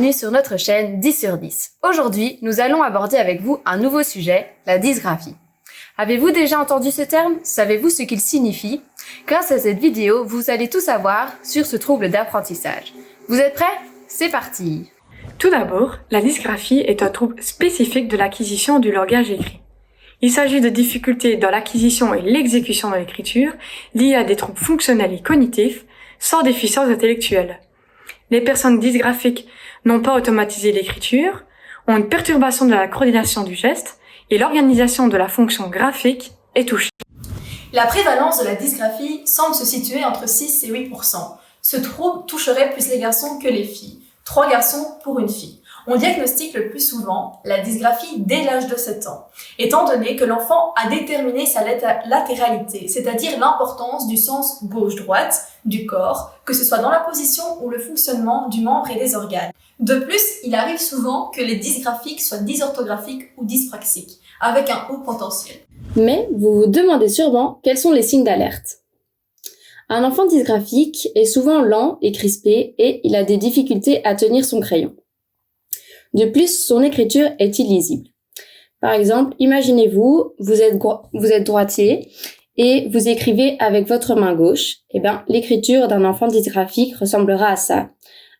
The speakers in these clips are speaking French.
bienvenue sur notre chaîne 10 sur 10. Aujourd'hui, nous allons aborder avec vous un nouveau sujet, la dysgraphie. Avez-vous déjà entendu ce terme? Savez-vous ce qu'il signifie? Grâce à cette vidéo, vous allez tout savoir sur ce trouble d'apprentissage. Vous êtes prêts? C'est parti! Tout d'abord, la dysgraphie est un trouble spécifique de l'acquisition du langage écrit. Il s'agit de difficultés dans l'acquisition et l'exécution de l'écriture liées à des troubles fonctionnels et cognitifs sans déficience intellectuelle. Les personnes dysgraphiques n'ont pas automatisé l'écriture, ont une perturbation de la coordination du geste et l'organisation de la fonction graphique est touchée. La prévalence de la dysgraphie semble se situer entre 6 et 8%. Ce trouble toucherait plus les garçons que les filles. 3 garçons pour une fille. On diagnostique le plus souvent la dysgraphie dès l'âge de 7 ans, étant donné que l'enfant a déterminé sa latéralité, c'est-à-dire l'importance du sens gauche-droite du corps, que ce soit dans la position ou le fonctionnement du membre et des organes. De plus, il arrive souvent que les dysgraphiques soient dysorthographiques ou dyspraxiques, avec un haut potentiel. Mais vous vous demandez sûrement quels sont les signes d'alerte. Un enfant dysgraphique est souvent lent et crispé et il a des difficultés à tenir son crayon. De plus, son écriture est illisible. Par exemple, imaginez-vous, vous êtes droitier et vous écrivez avec votre main gauche. L'écriture d'un enfant dysgraphique ressemblera à ça.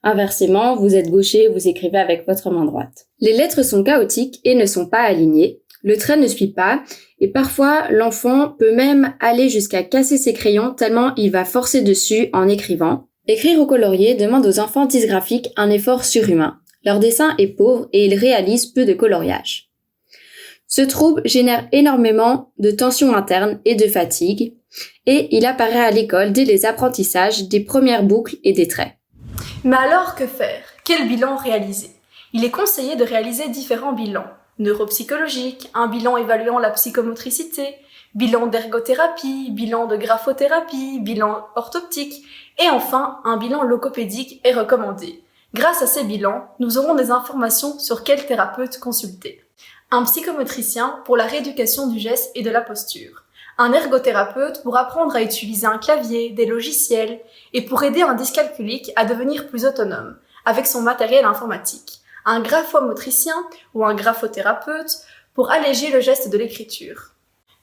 Inversement, vous êtes gaucher, vous écrivez avec votre main droite. Les lettres sont chaotiques et ne sont pas alignées. Le trait ne suit pas et parfois l'enfant peut même aller jusqu'à casser ses crayons tellement il va forcer dessus en écrivant. Écrire au colorier demande aux enfants dysgraphiques un effort surhumain. Leur dessin est pauvre et ils réalisent peu de coloriage. Ce trouble génère énormément de tensions internes et de fatigue et il apparaît à l'école dès les apprentissages des premières boucles et des traits. Mais alors que faire? Quel bilan réaliser? Il est conseillé de réaliser différents bilans. Neuropsychologique, un bilan évaluant la psychomotricité, bilan d'ergothérapie, bilan de graphothérapie, bilan orthoptique et enfin un bilan logopédique est recommandé. Grâce à ces bilans, nous aurons des informations sur quel thérapeute consulter. Un psychomotricien pour la rééducation du geste et de la posture. Un ergothérapeute pour apprendre à utiliser un clavier, des logiciels et pour aider un dyscalculique à devenir plus autonome avec son matériel informatique. Un graphomotricien ou un graphothérapeute pour alléger le geste de l'écriture.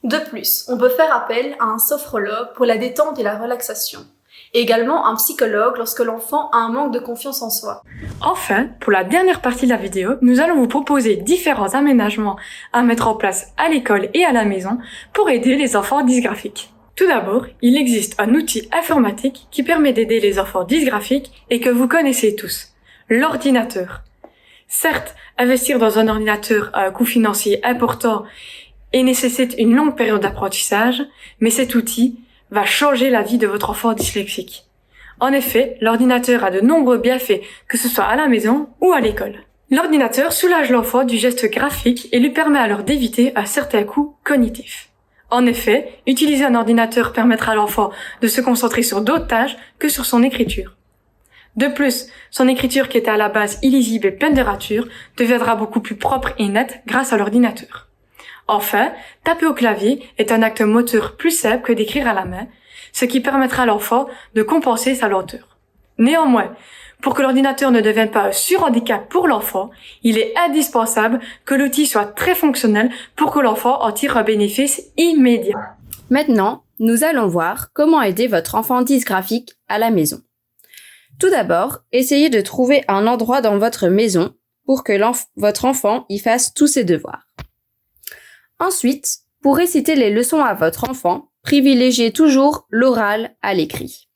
De plus, on peut faire appel à un sophrologue pour la détente et la relaxation. Et également un psychologue lorsque l'enfant a un manque de confiance en soi. Enfin, pour la dernière partie de la vidéo, nous allons vous proposer différents aménagements à mettre en place à l'école et à la maison pour aider les enfants dysgraphiques. Tout d'abord, il existe un outil informatique qui permet d'aider les enfants dysgraphiques et que vous connaissez tous, l'ordinateur. Certes, investir dans un ordinateur a un coût financier important et nécessite une longue période d'apprentissage, mais cet outil va changer la vie de votre enfant dyslexique. En effet, l'ordinateur a de nombreux bienfaits, que ce soit à la maison ou à l'école. L'ordinateur soulage l'enfant du geste graphique et lui permet alors d'éviter un certain coût cognitif. En effet, utiliser un ordinateur permettra à l'enfant de se concentrer sur d'autres tâches que sur son écriture. De plus, son écriture qui était à la base illisible et pleine de ratures deviendra beaucoup plus propre et nette grâce à l'ordinateur. Enfin, taper au clavier est un acte moteur plus simple que d'écrire à la main, ce qui permettra à l'enfant de compenser sa lenteur. Néanmoins, pour que l'ordinateur ne devienne pas un surhandicap pour l'enfant, il est indispensable que l'outil soit très fonctionnel pour que l'enfant en tire un bénéfice immédiat. Maintenant, nous allons voir comment aider votre enfant dysgraphique à la maison. Tout d'abord, essayez de trouver un endroit dans votre maison pour que votre enfant y fasse tous ses devoirs. Ensuite, pour réciter les leçons à votre enfant, privilégiez toujours l'oral à l'écrit.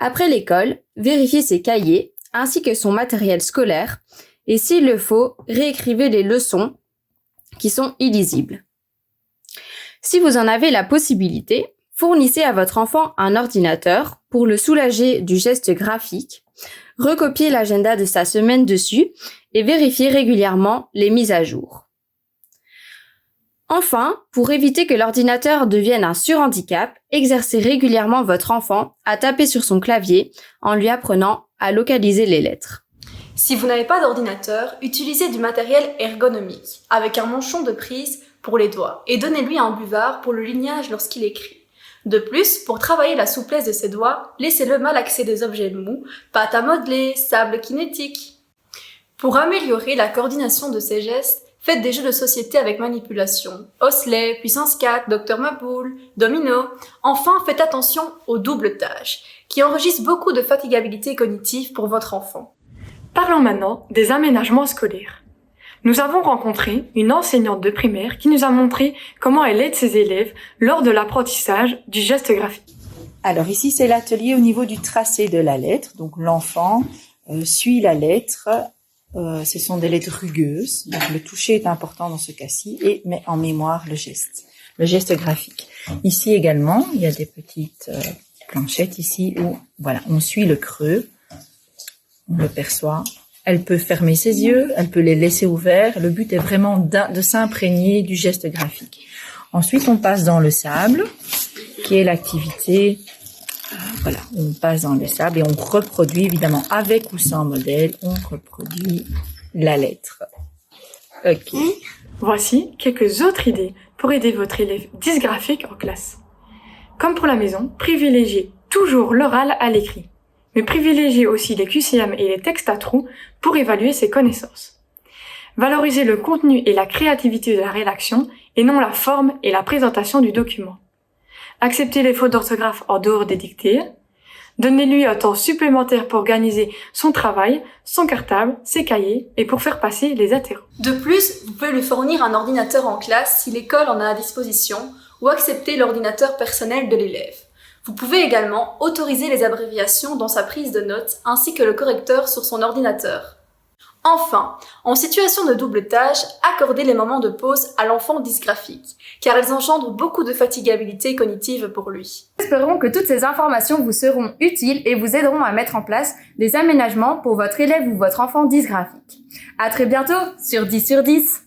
Après l'école, vérifiez ses cahiers ainsi que son matériel scolaire et s'il le faut, réécrivez les leçons qui sont illisibles. Si vous en avez la possibilité, fournissez à votre enfant un ordinateur pour le soulager du geste graphique, recopiez l'agenda de sa semaine dessus et vérifiez régulièrement les mises à jour. Enfin, pour éviter que l'ordinateur devienne un surhandicap, exercez régulièrement votre enfant à taper sur son clavier en lui apprenant à localiser les lettres. Si vous n'avez pas d'ordinateur, utilisez du matériel ergonomique, avec un manchon de prise pour les doigts, et donnez-lui un buvard pour le lignage lorsqu'il écrit. De plus, pour travailler la souplesse de ses doigts, laissez-le malaxer des objets mous, pâte à modeler, sable kinétique. Pour améliorer la coordination de ces gestes, faites des jeux de société avec manipulation. Osselet, Puissance 4, Dr Maboul, Domino. Enfin, faites attention aux doubles tâches, qui enregistrent beaucoup de fatigabilité cognitive pour votre enfant. Parlons maintenant des aménagements scolaires. Nous avons rencontré une enseignante de primaire qui nous a montré comment elle aide ses élèves lors de l'apprentissage du geste graphique. Alors ici, c'est l'atelier au niveau du tracé de la lettre. Donc l'enfant suit la lettre. Ce sont des lettres rugueuses. Donc le toucher est important dans ce cas-ci et met en mémoire le geste graphique. Ici également, il y a des petites planchettes ici où voilà, on suit le creux. On le perçoit. Elle peut fermer ses yeux, elle peut les laisser ouverts. Le but est vraiment de s'imprégner du geste graphique. Ensuite, on passe dans le sable, qui est l'activité. Voilà, on passe dans le sable et on reproduit, évidemment, avec ou sans modèle, on reproduit la lettre. Ok. Voici quelques autres idées pour aider votre élève dysgraphique en classe. Comme pour la maison, privilégiez toujours l'oral à l'écrit, mais privilégiez aussi les QCM et les textes à trous pour évaluer ses connaissances. Valorisez le contenu et la créativité de la rédaction et non la forme et la présentation du document. Acceptez les fautes d'orthographe en dehors des dictées. Donnez-lui un temps supplémentaire pour organiser son travail, son cartable, ses cahiers et pour faire passer les atterros. De plus, vous pouvez lui fournir un ordinateur en classe si l'école en a à disposition ou accepter l'ordinateur personnel de l'élève. Vous pouvez également autoriser les abréviations dans sa prise de notes ainsi que le correcteur sur son ordinateur. Enfin, en situation de double tâche, accordez les moments de pause à l'enfant dysgraphique, car elles engendrent beaucoup de fatigabilité cognitive pour lui. Espérons que toutes ces informations vous seront utiles et vous aideront à mettre en place des aménagements pour votre élève ou votre enfant dysgraphique. À très bientôt sur 10 sur 10.